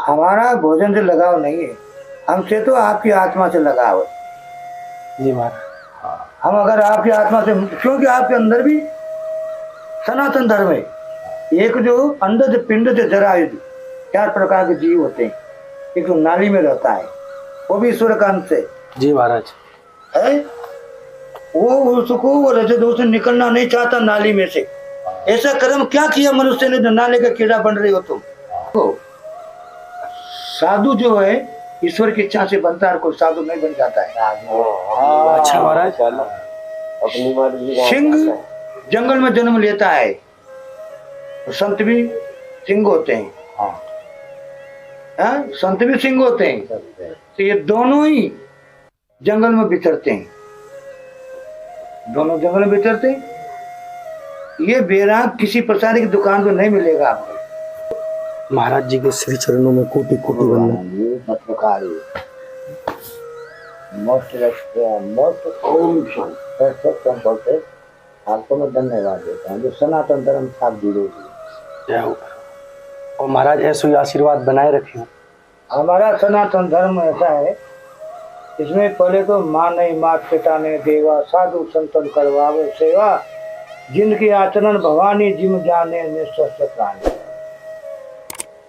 हमारा भोजन से लगाव नहीं है, हमसे तो आपकी आत्मा से लगाव है। जी महाराज। हम अगर आपकी आत्मा से, क्योंकि आपके अंदर भी सनातन धर्म है। एक जो अंडज पिंड से जरायुध 4 प्रकार के जीव होते हैं। एक तो नाली में रहता है, वो भी ईश्वर का अंश है। जी महाराज। है वो, उसको वो रजदोष से निकलना नहीं चाहता नाली में से। ऐसा कर्म क्या किया मनुष्य ने जो नाले का कीड़ा बन रहे हो तुम? तो साधु जो है ईश्वर की इच्छा से बनता है, कोई साधु नहीं बन जाता है। अच्छा महाराज। सिंह जंगल में जन्म लेता है, तो संत भी सिंह होते हैं। संत भी सिंह होते हैं। तो ये दोनों ही जंगल में विचरते हैं, दोनों जंगल में विचरते हैं। ये बेराग किसी प्रसाद की दुकान पर नहीं मिलेगा आपको। महाराज जी के श्री चरणों में कोटि कोटि वंदन। आपको मैं धन्यवाद देता हूँ जो सनातन धर्म साथ जुड़े। और महाराज ऐसे ही आशीर्वाद बनाए रखे। हमारा सनातन धर्म ऐसा है, इसमें पहले तो माँ नहीं मात पिता ने देवा, साधु संतन करवावे सेवा, जिनकी आचरण भवानी जिम जाने निस्वस्थ प्राणी।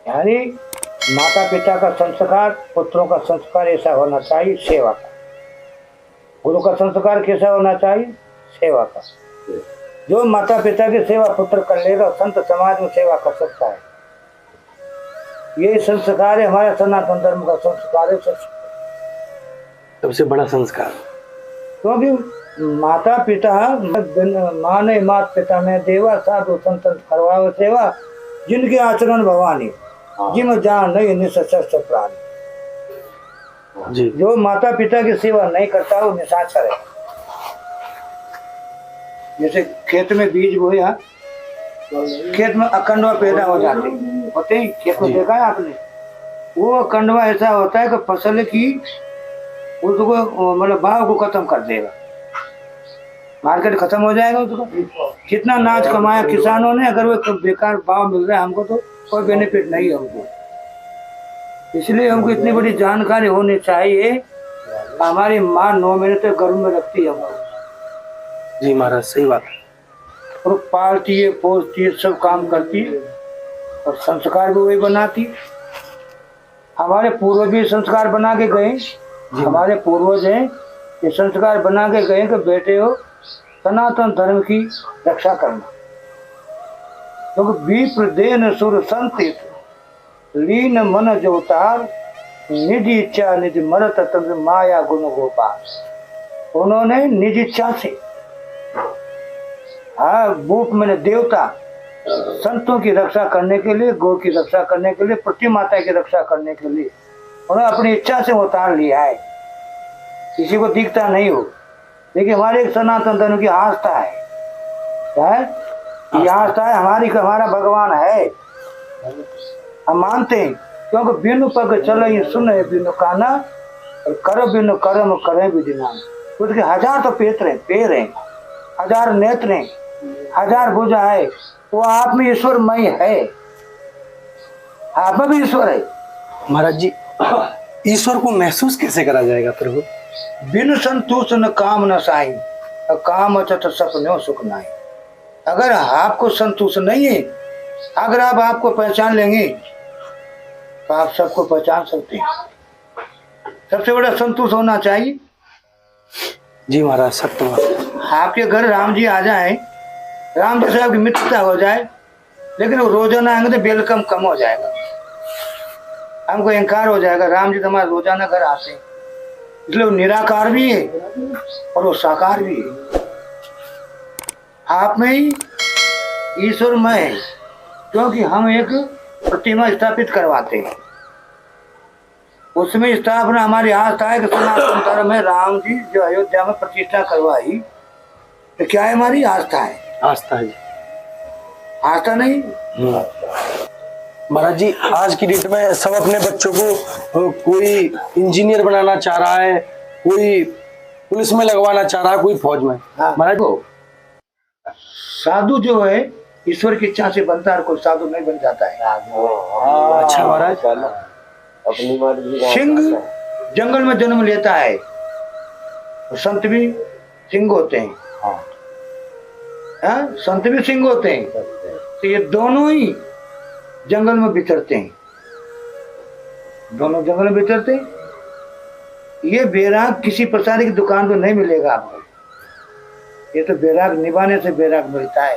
यानी माता पिता का संस्कार, पुत्रों का संस्कार ऐसा होना चाहिए सेवा का। गुरु का संस्कार कैसा होना चाहिए? सेवा का। जो माता पिता की सेवा पुत्र कर लेगा, संत समाज में सेवा कर सकता है। ये संस्कार है हमारे सनातन धर्म का संस्कार है, सबसे बड़ा संस्कार। क्योंकि माता पिता माँ ने मात पिता ने देवा, साधु संतन करवाओ सेवा, जिनके आचरण भवानी जिम जान नहीं निशस्त्र प्राणी। जी। जो माता पिता की सेवा नहीं करता वो निशाचर है। जैसे खेत में बीज बोया, खेत में अखंडवा पैदा हो जाते होते हैं, खेत में देखा है आपने? वो अखंडवा ऐसा होता है कि फसल की उसको मतलब भाव को खत्म कर देगा, मार्केट खत्म हो जाएगा उसका। कितना नाच कमाया किसानों ने, अगर वो बेकार भाव मिल रहा है हमको तो कोई बेनिफिट नहीं है हमको। इसलिए हमको इतनी बड़ी जानकारी होनी चाहिए। हमारी माँ 9 महीने तक गर्भ में रखती है हमको। जी महाराज सही बात है। और पालती है, पोसती है, सब काम करती है और संस्कार भी वही बनाती। हमारे पूर्वज भी संस्कार बना के गए। हमारे पूर्वज हैं ये संस्कार बना के गए कि बेटे हो सनातन धर्म की रक्षा करना। क्योंकि विप्र देन सुर संतित लीन मन जोतार, निज इच्छा निज मरत तंत्र माया गुण गोपाल। उन्होंने निज इच्छा से, भूप मैंने देवता संतों की रक्षा करने के लिए, गौ की रक्षा करने के लिए, पृथ्वी माता की रक्षा करने के लिए उन्होंने अपनी इच्छा से उतार लिया है। किसी को दिखता नहीं हो, लेकिन हमारे एक सनातन धर्म की आस्था है। क्या है ये आस्था है हमारी? हमारा भगवान है, हम मानते हैं। क्योंकि बिनु पग चले सुने बिनु काना, और कर बिनु कर्म करे विधिना। उसके 1000 तो पैर हैं, 1000 नेत्र हैं, 1000 भुजा है। वो आप में ईश्वर मय है, आप में भी ईश्वर है। महाराज जी ईश्वर को महसूस कैसे करा जाएगा प्रभु? बिन संतोष न काम न साई, काम अचत सपनों सुख नाई। अगर आपको संतोष नहीं है, अगर आप आपको पहचान लेंगे तो आप सबको पहचान सकते हैं। सबसे बड़ा संतोष होना चाहिए। जी महाराज सत्य। आपके घर राम जी आ जाए, राम जी से आपकी मित्रता हो जाए, लेकिन वो रोजाना आएंगे तो वेलकम कम हो जाएगा, हमको अहंकार हो जाएगा। राम जी तो हमारे रोजाना घर आते हैं, इसलिए वो निराकार भी है और वो साकार भी है। आप में ही ईश्वरमय है, क्योंकि हम एक प्रतिमा स्थापित करवाते हैं, उसमें स्थापना हमारी आस्था है कि सनातन धर्म में राम जी जो अयोध्या में प्रतिष्ठा करवाई, तो क्या है? हमारी आस्था है। आस्था है। आस्था नहीं महाराज जी आज की डेट में सब अपने बच्चों को कोई इंजीनियर बनाना चाह रहा है, कोई पुलिस में लगवाना चाह रहा है, कोई फौज में। महाराज को साधु जो है ईश्वर की इच्छा से बनता है, कोई साधु नहीं बन जाता है। अच्छा महाराज। अपनी मर्जी का सिंह होता है। जंगल में जन्म लेता है, तो संत भी सिंह होते हैं। हाँ हाँ, संत भी सिंह होते हैं। करते हैं। तो ये दोनों ही जंगल में विचरते हैं, दोनों जंगल में विचरते हैं। ये बैराग किसी प्रसाद की दुकान पर नहीं मिलेगा आपको, ये तो बैराग निभाने से बैराग मिलता है।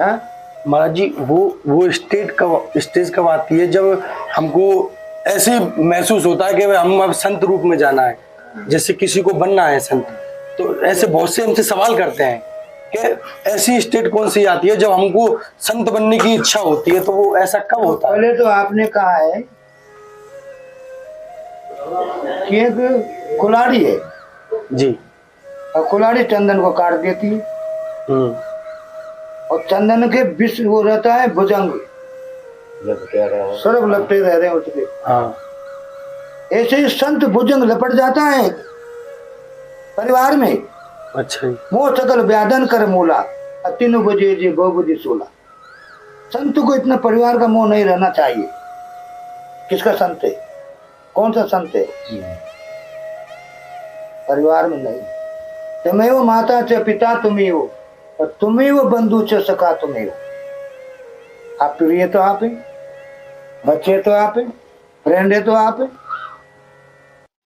हाँ, महाराज जी वो स्टेज कब आती है जब हमको ऐसे महसूस होता है कि हम अब संत रूप में जाना है, जैसे किसी को बनना है संत, तो ऐसे बहुत से हमसे सवाल करते हैं कि ऐसी स्टेट कौन सी आती है जब हमको संत बनने की इच्छा होती है, तो वो ऐसा कब होता है? पहले तो आपने कहा है कि एक कुल्हाड़ी है जी। और कुल्हाड़ी चंदन को काट देती है, और चंदन के विष वो रहता है भुजंग, लपटे रहे हैं। सर्व लपटे रह रहे हैं उसके। हाँ ऐसे ही संत भुजंग लपट जाता है परिवार में। अच्छा जी। मोह सकल व्याधन कर मूला, तीनों बुझे जी बहु बुद्धि सोला। संत को इतना परिवार का मोह नहीं रहना चाहिए। किसका संत है, कौन सा संत है? परिवार में नहीं। तुम्हें वो माता च पिता तुम्ही हो, और तुम्ही वो बंधु च सखा तुम्ही हो। आप प्रिय तो आप है, बच्चे तो आप है, फ्रेंड है तो आप है।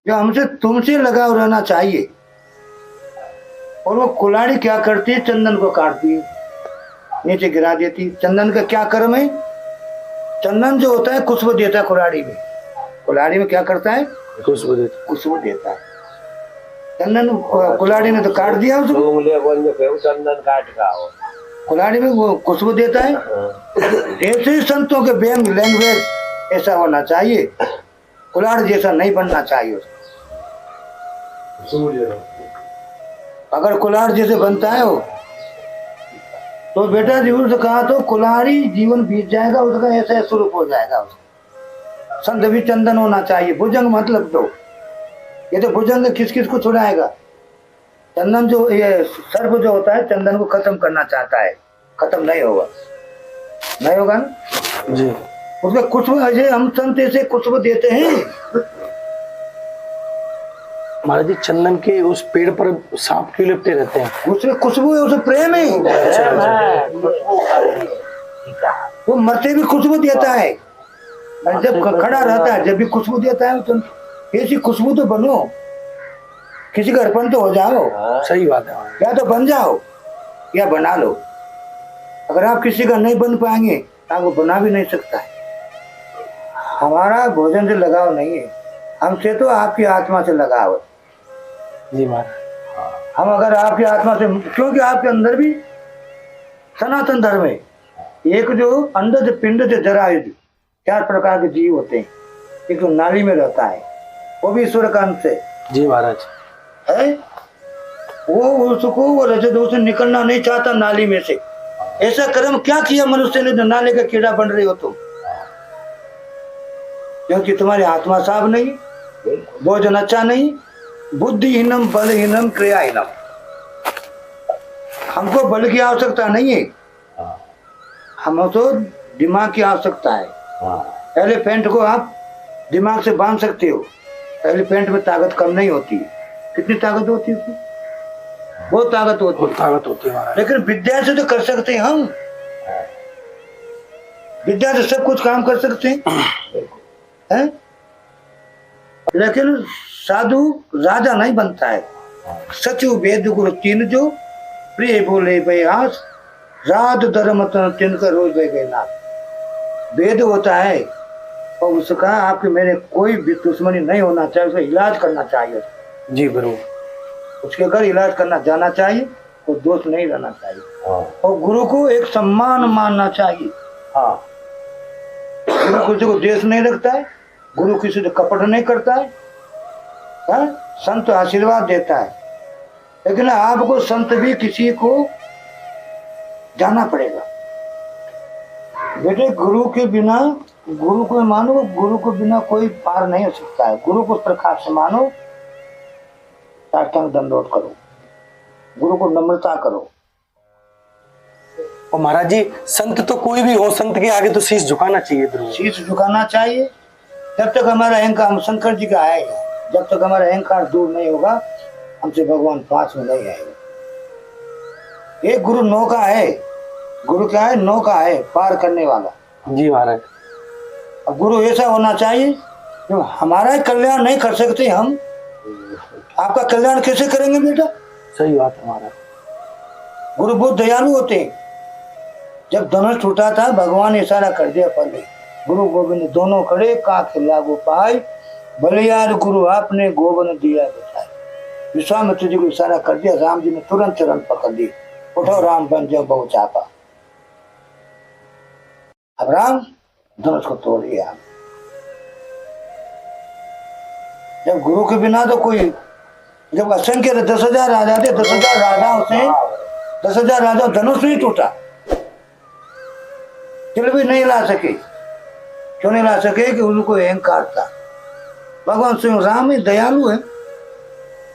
जो हमसे तुमसे लगाव रहना चाहिए। और वो कुल्हाड़ी क्या करती है, चंदन को काटती है, नीचे गिरा देती है। चंदन का क्या कर्म है? चंदन जो होता है खुशबू देता है कुल्हाड़ी में। कुल्हाड़ी में क्या करता है? खुशबू देता। खुशबू देता है। चंदन कुल्हाड़ी ने तो काट दिया उसको, तो उंगलियां बोल जो पे चंदन काट का हो। कुल्हाड़ी में वो खुशबू देता है। ऐसे ही संतों के व्यंग लैंग्वेज ऐसा होना चाहिए, कुल्हाड़ी जैसा नहीं बनना चाहिए उसको। अगर कुल्हाड़ जैसे बनता है वो, तो बेटा जीवन से कहा तो कुल्हाड़ी जीवन बीत जाएगा उसका, ऐसा स्वरूप हो जाएगा उसका। संत भी चंदन होना चाहिए। भुजंग मतलब तो ये तो भुजंग किस किस को छुड़ाएगा? चंदन जो ये सर्प जो होता है चंदन को खत्म करना चाहता है, खत्म नहीं होगा, नहीं होगा ना जी। उसका खुशबू। अजय हम संत ऐसे खुशबू देते हैं। महाराज जी चंदन के उस पेड़ पर सांप क्यों लिपटे रहते हैं? उसमें खुशबू है, उसमें प्रेम है। वो मरते भी खुशबू देता है, और जब खड़ा रहता है जब भी खुशबू देता है। तो ऐसी खुशबू तो बनो, किसी का अर्पण तो हो जाओ। सही बात है। या तो बन जाओ या बना लो। अगर आप किसी का नहीं बन पाएंगे तो आप वो बना भी नहीं सकता है। हमारा भोजन से लगाव नहीं है, हमसे तो आपकी आत्मा से लगाव है। जी महाराज। हम अगर आपकी आत्मा से, क्योंकि आपके अंदर भी सनातन धर्म है। एक जो अंडज पिंड से जरायुज 4 प्रकार के जीव होते हैं। एक तो नाली में रहता है, वो भी ईश्वर का अंश है। जी महाराज। है वो, उसको वो रजत से निकलना नहीं चाहता नाली में से। ऐसा कर्म क्या किया मनुष्य ने जो नाले का कीड़ा बन रहे हो तुम? क्योंकि तुम्हारी आत्मा साफ नहीं, भोजन अच्छा नहीं, बुद्धिहीनम बलहीनम क्रियाहीनम। हमको बल की आवश्यकता नहीं है, हमको तो दिमाग की आवश्यकता है। एलिफेंट को आप दिमाग से बांध सकते हो, एलिफेंट में ताकत कम नहीं होती है। कितनी ताकत होती है उसमें? बहुत ताकत होती है। ताकत होती है महाराज। लेकिन विद्या से तो कर सकते हैं हम, विद्या से सब कुछ काम कर सकते हैं। लेकिन साधु राजा नहीं बनता है। सचु वेद गुरु तीन जो प्रिय बोले बयास, रात धर्म तिनकर रोज बह गए नाथ। वेद होता है और उसका आपके मेरे कोई भी दुश्मनी नहीं होना चाहिए, उसका इलाज करना चाहिए। जी बरोबर। उसके घर इलाज करना जाना चाहिए, कोई दोष नहीं रहना चाहिए। और गुरु को एक सम्मान मानना चाहिए। हाँ, गुरु किसी को देश नहीं रखता है, गुरु किसी से कपट नहीं करता है। हाँ? संत आशीर्वाद देता है, लेकिन आपको संत भी किसी को जाना पड़ेगा। बेटे गुरु के बिना, गुरु को मानो, गुरु को बिना कोई पार नहीं हो सकता है। गुरु को प्रकाश से मानो, साष्टांग दंडोत करो, गुरु को नम्रता करो। और महाराज जी संत तो कोई भी हो, संत के आगे तो शीश झुकाना चाहिए। शीश झुकाना चाहिए, जब तक हमारा अहंकार, हम शंकर जी का आएगा, जब तक हमारा अहंकार दूर नहीं होगा हमसे भगवान पास में नहीं आएगा। एक गुरु नौका है, गुरु क्या है? नौका है, पार करने वाला। जी महाराज। अब गुरु ऐसा होना चाहिए जो हमारा ही कल्याण नहीं कर सकते हम, आपका कल्याण कैसे करेंगे बेटा? सही बात है महाराज। गुरु बहुत दयालु होते हैं। जब धनुष टूटा था भगवान ने इशारा कर दिया, पहले गुरु गोविंद दोनों खड़े, का खिला गो पाए, बलियार गुरु आपने गोविंद दिया बताए। विश्वामित्र जी को इशारा कर दिया, राम जी ने तुरंत चरण पकड़ लिए, उठो राम बन जाओ बहु चापा। अब राम धनुष को तोड़ दिया। जब गुरु के बिना तो कोई, जब असंख्य 10,000 राजा थे, 10,000 राजाओं से 10,000 राजा धनुष नहीं टूटा, फिर भी नहीं ला सके। क्यों नहीं ला सके? कि उनको अहंकार था। भगवान स्वयं राम ही दयालु है,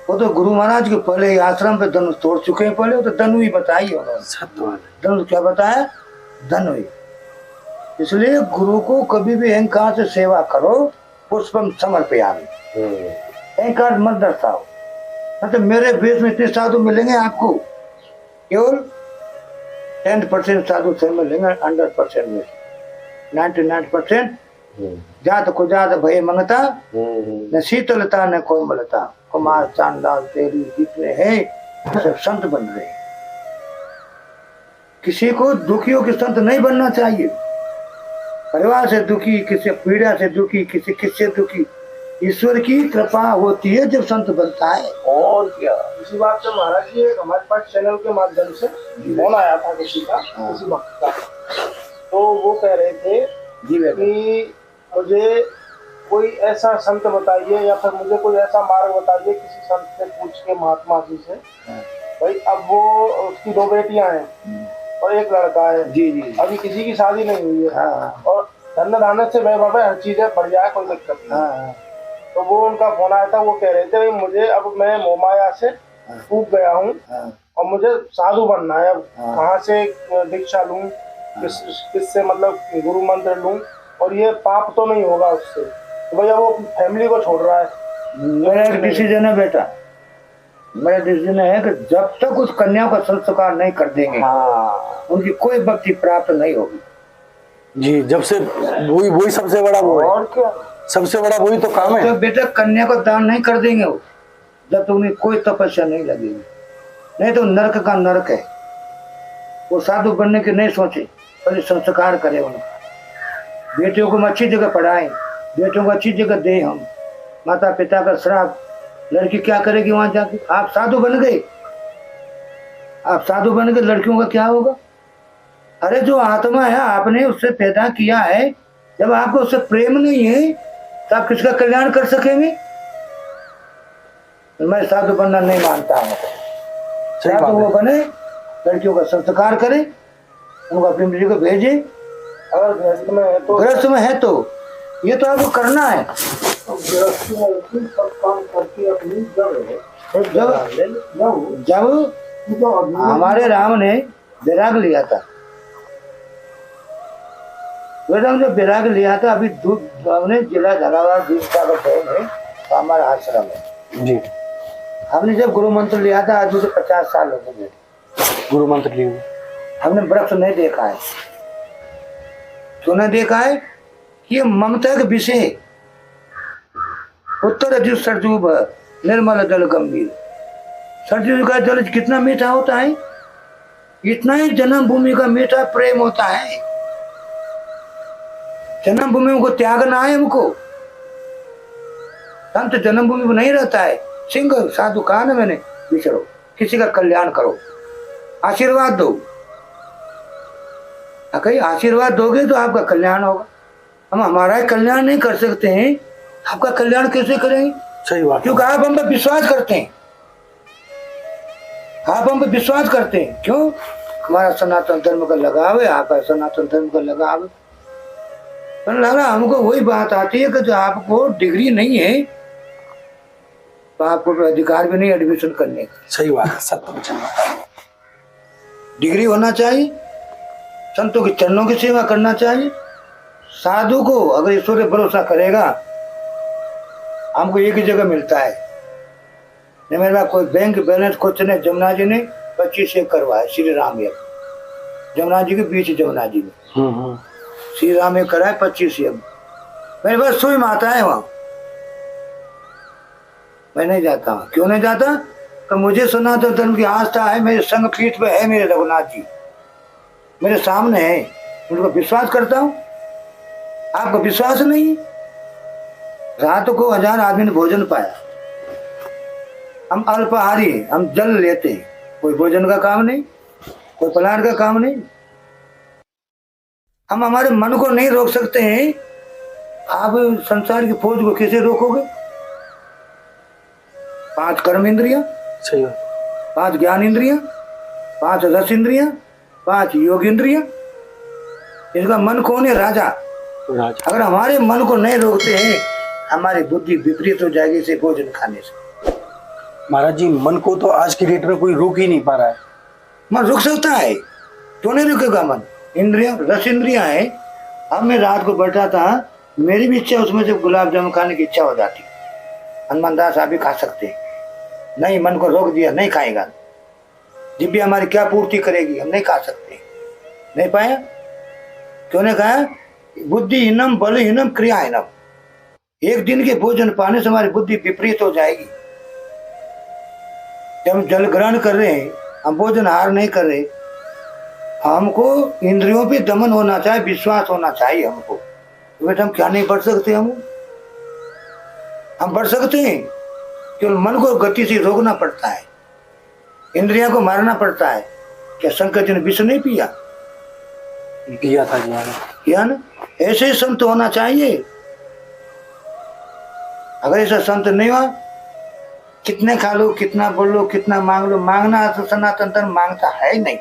वो तो गुरु महाराज के पहले ही आश्रम पे धनुष तोड़ चुके हैं। पहले वो तो धनु ही बताई उन्होंने, धनुष क्या बताया? धनु ही। इसलिए गुरु को कभी भी अहंकार से सेवा करो, पुष्पम समर्पयामि, अहंकार मत दर्शाओ। मतलब मेरे भेष में इतने साधु मिलेंगे आपको, केवल 10% साधु से मिलेंगे, 100% में 99% जात को जात भय मंगता, न शीतलता न कोमलता, कुमार चांडाल तेरी जितने हैं सब संत बन रहे हैं। किसी को दुखियों के संत नहीं बनना चाहिए। परिवार से दुखी, किसी पीड़ा से दुखी, किसी किससे दुखी, ईश्वर की कृपा होती है जब संत बनता है। और क्या। इसी बात से महाराज जी एक हमारे पास चैनल के माध्यम से फोन आया था किसी का, किसी भक्त का, तो वो कह रहे थे कि मुझे कोई ऐसा संत बताइए या फिर मुझे कोई ऐसा मार्ग बताइए किसी संत से पूछ के, महात्मा जी से। भाई अब वो, उसकी 2 बेटियां हैं और 1 लड़का है। जी जी। अभी किसी की शादी नहीं हुई है। हाँ। और धन धानत से वह बाबा हर चीज है, बढ़िया है, कोई दिक्कत नहीं। हाँ। तो वो उनका फोन आया था, वो कह रहे थे मुझे, अब मैं मोहमाया से टूट गया हूँ और मुझे साधु बनना है। अब कहाँ से दीक्षा लूँ, किससे मतलब गुरु मंत्र लूँ, और ये पाप तो नहीं होगा उससे? तो भैया वो फैमिली को छोड़ रहा है। मेरा एक डिसीजन है बेटा, मेरा डिसीजन है कि जब तक उस कन्या का संस्कार नहीं कर देंगे, उनकी कोई भक्ति प्राप्त नहीं होगी। जी, जब से वही सबसे बड़ा वो है। और क्या, सबसे बड़ा वही तो काम है। तो बेटा कन्या को दान नहीं कर देंगे वो, जब तक उन्हें कोई तपस्या नहीं लगेगी, नहीं तो नरक का नरक है। वो साधु बनने के नहीं सोचे, पहले संस्कार करें उन्हें। बेटियों को हम अच्छी जगह पढ़ाएं, बेटियों को अच्छी जगह दें हम। माता पिता का श्राप, लड़की क्या करेगी वहां जाके? आप साधु बन गए, आप साधु बन गए, लड़कियों का क्या होगा? अरे जो आत्मा है आपने उससे पैदा किया है, जब आपको उससे प्रेम नहीं है तो आप किसका कल्याण कर सकेंगे? तो मैं साधु बनना नहीं मानता हूँ। साधु वो बने, लड़कियों का संस्कार करे, उनको अपनी मर्जी को भेजे। अगर गृहस्थ में है तो, गृहस्थ में है तो ये तो आपको करना है। गृहस्थ में सब काम करके अपनी जब हमारे राम ने विराग लिया था, जब विराग लिया था, अभी हमने जिला झालावाड़ में हमारा आश्रम है जी। हमने जब गुरु मंत्र लिया था, आज मुझे 50 साल हो गए गुरु मंत्र लिए। हमने वृक्ष नहीं देखा है। क्यों नहीं देखा है? कि ये ममता के विषय, उत्तर अजु सरजूब निर्मल जल गंभीर। सरजू का जल कितना मीठा होता है, इतना ही जन्मभूमि का मीठा प्रेम होता है। जन्मभूमि को त्यागना है हमको। संत जन्मभूमि में नहीं रहता है। सिंह साधु कहा ना मैंने, विचरो, किसी का कल्याण करो, आशीर्वाद दो। कहीं आशीर्वाद दोगे तो आपका कल्याण होगा। हम हमारा कल्याण नहीं कर सकते हैं, आपका कल्याण कैसे करेंगे? सही बात। क्योंकि आप हम पे विश्वास करते हैं, आप हम पे विश्वास करते हैं। क्यों? हमारा सनातन धर्म का लगाव है, आपका सनातन धर्म का लगाव है। पर लग रहा हमको वही बात आती है कि जो आपको डिग्री नहीं है तो आपको अधिकार भी नहीं एडमिशन करने का। सही बात है, सत्य वचन। डिग्री होना चाहिए, संतों के चरणों की सेवा करना चाहिए। साधु को अगर ईश्वर पे भरोसा करेगा हमको एक ही जगह मिलता है। नहीं मेरे पास कोई बैंक बैलेंस कुछ नहीं। जमुना जी ने 25 एकड़ करवाया, श्री राम एक, जमुना जी के बीच जमुना जी में श्री राम एक कराए 25 एकड़। मेरे पास सुई माता है वहां, मैं नहीं जाता हूँ। क्यों नहीं जाता? तो मुझे सनातन धर्म की आस्था है, मेरे संग पीठ पे है मेरे रघुनाथ जी, मेरे सामने है, उनको विश्वास करता हूँ। आपको विश्वास नहीं? रात को 1000 आदमी ने भोजन पाया। हम अल्पाहारी हैं, हम जल लेते हैं, कोई भोजन का काम नहीं, कोई पलायन का काम नहीं। हम हमारे मन को नहीं रोक सकते हैं, आप संसार की फौज को कैसे रोकोगे? 5 कर्म इंद्रियां, सही 5 ज्ञान इंद्रियां, 5 रस इंद्रियां, 5 योग इंद्रियां। इसका मन कौन है? राजा। राजा। अगर हमारे मन को नहीं रोकते हैं, हमारी बुद्धि विपरीत हो जाएगी इसे भोजन खाने से। महाराज जी, मन को तो आज की डेट में कोई रोक ही नहीं पा रहा है। मन रुक सकता है, क्यों नहीं रुकेगा मन? इंद्रिया रस इंद्रियां है। अब मैं रात को बैठा था, मेरी भी इच्छा, उसमें से गुलाब जामुन खाने की इच्छा हो जाती। हनुमान दास आप भी खा सकते हैं, नहीं मन को रोक दिया, नहीं खाएगा। जिब्बी हमारी क्या पूर्ति करेगी? हम नहीं खा सकते, नहीं पाया। क्यों नहीं खाया? बुद्धिहीनम बलहीनम क्रियाहीनम। एक दिन के भोजन पाने से हमारी बुद्धि विपरीत हो जाएगी। जब हम जल ग्रहण कर रहे हैं, हम भोजन आहार नहीं कर रहे, हमको इंद्रियों पे दमन होना चाहिए, विश्वास होना चाहिए हमको। तो बेटा हम क्या नहीं बढ़ सकते? हम बढ़ सकते हैं, केवल मन को गति से रोकना पड़ता है, इंद्रियों को मारना पड़ता है। क्या शंकर जी ने विष नहीं पिया? पिया था जी, किया ना? ऐसे ही संत होना चाहिए। अगर ऐसा संत नहीं हुआ, कितने खा लो, कितना बोल लो, कितना मांग लो, मांगना तो सनातन धर्म मांगता है ही नहीं।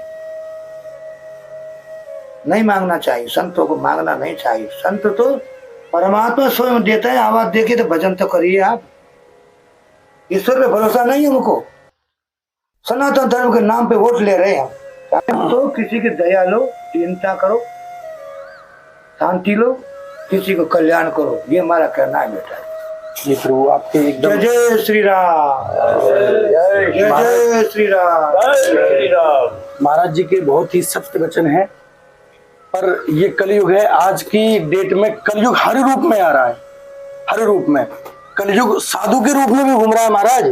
नहीं मांगना चाहिए, संतों को मांगना नहीं चाहिए। संत तो परमात्मा स्वयं देता है। आवाज देके तो भजन तो करिए आप। ईश्वर पे भरोसा नहीं है हमको, सनातन धर्म के नाम पे वोट ले रहे हैं हम। तो किसी की दया लो, चिंता करो, शांति लो, किसी को कल्याण करो, ये हमारा कहना है बेटा। ये प्रभु आपके एकदम जय जय श्री राम, जय जय श्री राम, श्री राम। महाराज जी के बहुत ही सत्य वचन है। पर ये कलयुग है, आज की डेट में कलयुग हर रूप में आ रहा है, हर रूप में। कलयुग साधु के रूप में भी घूम रहा है महाराज,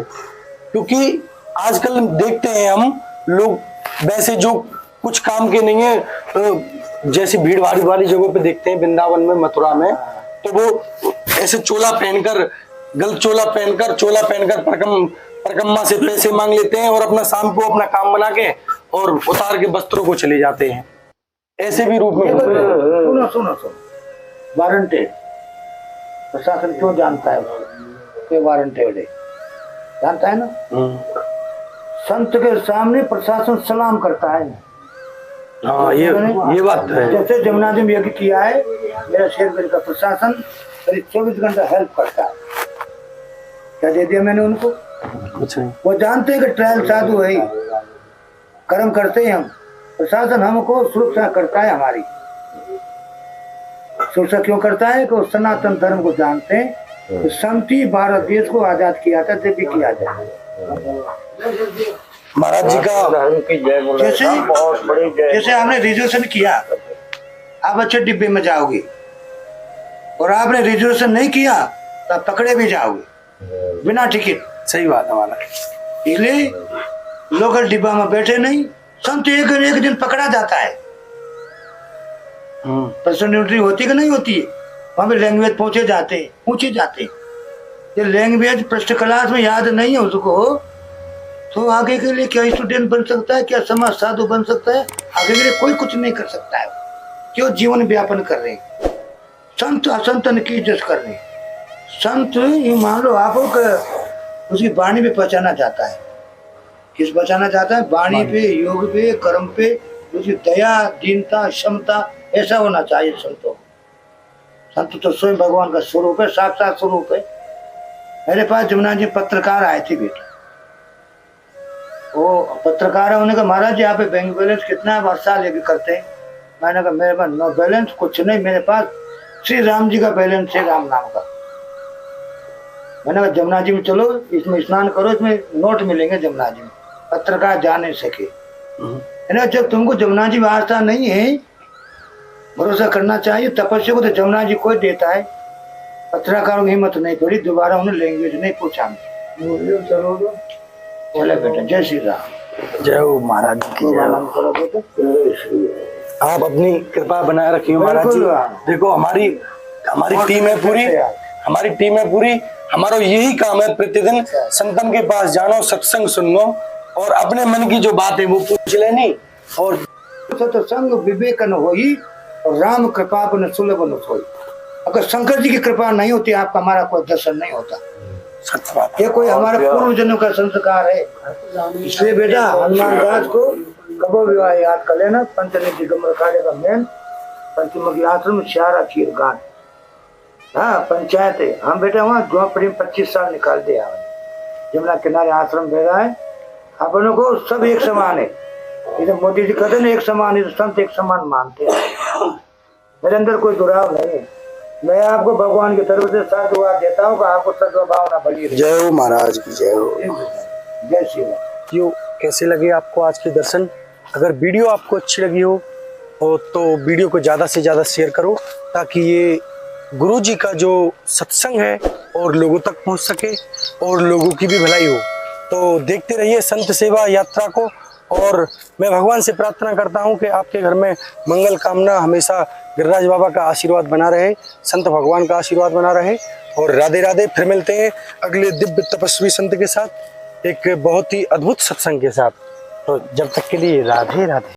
क्योंकि आजकल देखते हैं हम लोग वैसे जो कुछ काम के नहीं है, जैसे भीड़ भाड़ वाली जगहों पे देखते हैं, वृंदावन में, मथुरा में, तो वो ऐसे चोला पहनकर, गलत चोला पहनकर परिक्रमा से पैसे मांग लेते हैं और अपना शाम को अपना काम बना के और उतार के वस्त्रों को चले जाते हैं। ऐसे भी रूप में सुनो सुनो सुनो, वारंटेड प्रशासन क्यों जानता है? उसको वारंटेड है, जानता है ना। संत के सामने प्रशासन सलाम करता है। हाँ, ये बात तो है। जैसे जमुना जी में यज्ञ किया है, मेरा शेर का प्रशासन करीब 24 घंटा हेल्प करता है। क्या दे दिया मैंने उनको? कुछ नहीं। वो जानते हैं कि ट्रायल साधु है, कर्म करते हैं हम। प्रशासन हमको सुरक्षा करता है, हमारी सुरक्षा क्यों करता है? कि सनातन धर्म को जानते हैं। तो संति भारत देश को आजाद किया था, जब भी किया जाए। महाराज जी का जैसे आपने रिजर्वेशन किया, आप अच्छे डिब्बे में जाओगे, और आपने रिजर्वेशन नहीं किया तो आप पकड़े भी जाओगे बिना टिकट। सही बात है हमारा। इसलिए लोकल डिब्बा में बैठे नहीं। संत एक दिन पकड़ा जाता है। पर्सनल एंट्री होती कि नहीं होती है? वहां पे लैंग्वेज पूछे जाते। ये लैंग्वेज फर्स्ट क्लास में याद नहीं है उसको, तो आगे के लिए क्या स्टूडेंट बन सकता है? क्या समाज साधु बन सकता है? आगे के लिए कोई कुछ नहीं कर सकता है। क्यों? जीवन व्यापन कर रहे हैं। संत असंतन की इज्जत कर रहे हैं। संत ये मान लो आप उसकी वाणी पे पहचाना जाता है। किस पहचाना जाता है? वाणी पे, योग पे, कर्म पे, उसकी दया, दीनता, क्षमता, ऐसा होना चाहिए संतों। संत तो स्वयं भगवान का स्वरूप है, साक्षात स्वरूप है। मेरे पास जमुना जी पत्रकार आए थे बेटा, वो पत्रकार होने का, महाराज जी यहाँ पे बैंक बैलेंस कितना है, हर साल ये भी करते हैं। मैंने कहा मेरे पास नो बैलेंस कुछ नहीं, मेरे पास श्री राम जी का बैलेंस है, राम नाम का। मैंने कहा जमुना जी में चलो, इसमें स्नान करो, इसमें नोट मिलेंगे जमुना जी में, पत्रकार जा नहीं सके। मैंने कहा जब तुमको जमुना जी में आस्था नहीं है, भरोसा करना चाहिए तपस्या को, तो जमुना जी कोई देता है। पत्रकारों की हिम्मत नहीं पड़ी, दोबारा उन्हें लैंग्वेज नहीं पूछा। चलो बोले बेटा जय श्री राम। जय हो महाराज जी की जय हो। करो बेटा। आप अपनी कृपा बनाए रखिए महाराज जी। देखो हमारी टीम है पूरी, हमारी टीम है पूरी। हमारा यही काम है, प्रतिदिन संतन के पास जानो, सत्संग सुनो और अपने मन की जो बात है वो पूछ लेनी। और सत्संग विवेक न होई और राम कृपा को न सुलभ न सोई। अगर शंकर जी की कृपा नहीं होती, आपका हमारा कोई दर्शन नहीं होता। सच बात ये कोई हमारे पूर्वजनों का संस्कार है। इसलिए बेटा हनुमान दास को कबो विवाह याद कर लेना। पंचनिधि गमर कार्य का मेन पंचमुखी आश्रम श्यारा खीर गान, हाँ पंचायत है। हम बेटा वहाँ झोपड़ी में 25 साल निकाल दिया, जमुना किनारे आश्रम भेजा है। अपनों को सब एक समान है। इधर मोदी जी कहते ना एक समान, इधर संत एक समान मानते हैं। मेरे अंदर कोई दुराव नहीं है। मैं आपको भगवान की तरफ से साधुवाद देता हूँ कि आपको सद्भावना बनी रहे। जय हो महाराज की जय हो। जय श्री राम। यो कैसे लगे आपको आज के दर्शन? अगर वीडियो आपको अच्छी लगी हो तो वीडियो को ज़्यादा से ज़्यादा शेयर करो, ताकि ये गुरु जी का जो सत्संग है और लोगों तक पहुंच सके और लोगों की भी भलाई हो। तो देखते रहिए संत सेवा यात्रा को। और मैं भगवान से प्रार्थना करता हूं कि आपके घर में मंगल कामना हमेशा गिरिराज बाबा का आशीर्वाद बना रहे, संत भगवान का आशीर्वाद बना रहे। और राधे राधे। फिर मिलते हैं अगले दिव्य तपस्वी संत के साथ, एक बहुत ही अद्भुत सत्संग के साथ। तो जब तक के लिए राधे राधे।